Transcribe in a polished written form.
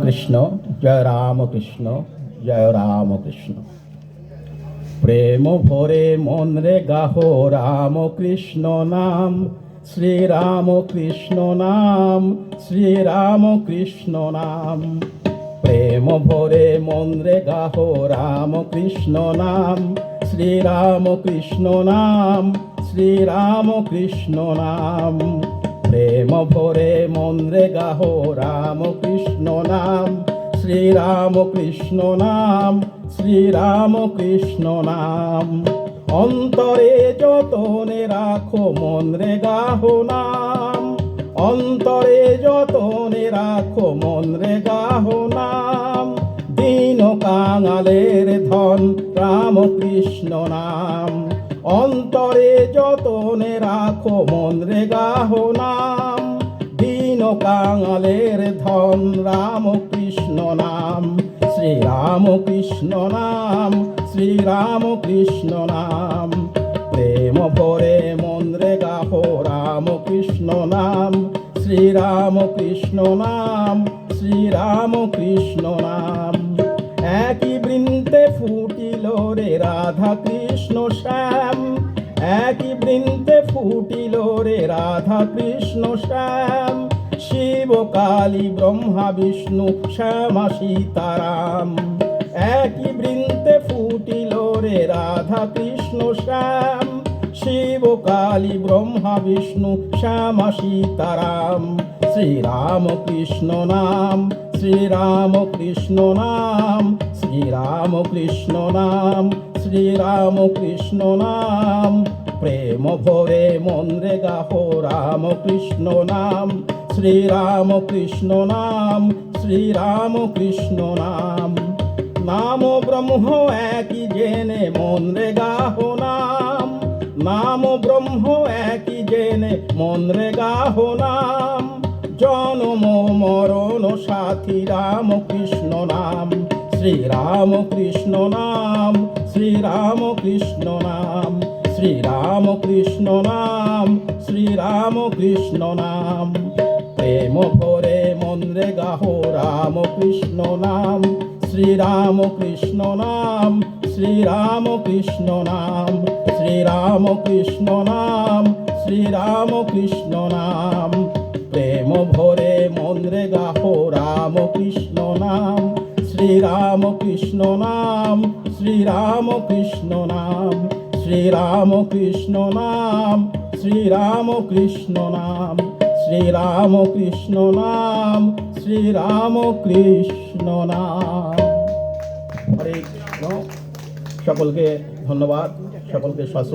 রামকৃষ্ণ, জয় রামকৃষ্ণ, জয় রামকৃষ্ণ। প্রেম ভরে মন রে গাহো রামকৃষ্ণ নাম, শ্রী রামকৃষ্ণ নাম, শ্রী রামকৃষ্ণ নাম। প্রেম ভরে মন রে গাহো রামকৃষ্ণ নাম, শ্রী রামকৃষ্ণ নাম, শ্রী রামকৃষ্ণ নাম। প্রেম ভরে মন রে গাহো রামকৃষ্ণ নাম, শ্রী রামকৃষ্ণ নাম, শ্রী রামকৃষ্ণ নাম। অন্তরে যতনে রাখো মন রে গাহো নাম, অন্তরে যতনে রাখো মন রে গাহো নাম। দীন কাঙালের ধন রামকৃষ্ণ নাম, অন্তরে যতনে রাখো মন রে গাহো নাম। দীন কাঙালের ধন রামকৃষ্ণ নাম, শ্রী রামকৃষ্ণ নাম, শ্রী রামকৃষ্ণ নাম। প্রেম ভরে মন রে গাহো রামকৃষ্ণ নাম, শ্রী রামকৃষ্ণ নাম, শ্রী রামকৃষ্ণ নাম। একই বৃন্তে ফুটিল রে রাধা কৃষ্ণ শ্যাম, একই বৃন্তে ফুটিল রে রাধা কৃষ্ণ শ্যাম। শিব কালী ব্রহ্মা বিষ্ণু শ্যামা সীতারাম, একই বৃন্তে ফুটিল রে রাধা কৃষ্ণ শ্যাম। শিব কালী ব্রহ্মা বিষ্ণু শ্যামা সীতারাম। শ্রী রামকৃষ্ণ নাম, শ্রী রামকৃষ্ণ নাম, শ্রী রামকৃষ্ণ নাম, শ্রী রামকৃষ্ণ নাম। প্রেম ভরে মন রে গাহো রামকৃষ্ণ নাম, শ্রী রামকৃষ্ণ নাম, শ্রী রামকৃষ্ণ নাম। নাম ব্রহ্ম একই জেনে মন রে গাহো নাম, নাম ব্রহ্ম একই জেনে মন রে গাহো নাম। জনম মরণ সাথী রামকৃষ্ণ নাম, শ্রী রামকৃষ্ণ নাম, শ্রী রামকৃষ্ণ নাম। শ্রী রামকৃষ্ণ নাম, শ্রী রামকৃষ্ণ নাম। প্রেম ভরে মন রে গাহো রামকৃষ্ণ নাম, শ্রী রামকৃষ্ণ নাম, শ্রী রামকৃষ্ণ নাম। শ্রী রামকৃষ্ণ নাম, শ্রী রামকৃষ্ণ নাম। প্রেম ভরে মন রে গাহো রামকৃষ্ণ নাম, শ্রী রামকৃষ্ণ নাম, শ্রী রামকৃষ্ণ নাম। শ্রী রামকৃষ্ণ নাম, শ্রী রামকৃষ্ণ নাম। শ্রী রামকৃষ্ণ নাম, শ্রী রামকৃষ্ণ নাম। হরে কৃষ্ণ। সকলকে ধন্যবাদ, সকলকে সশ্রদ্ধ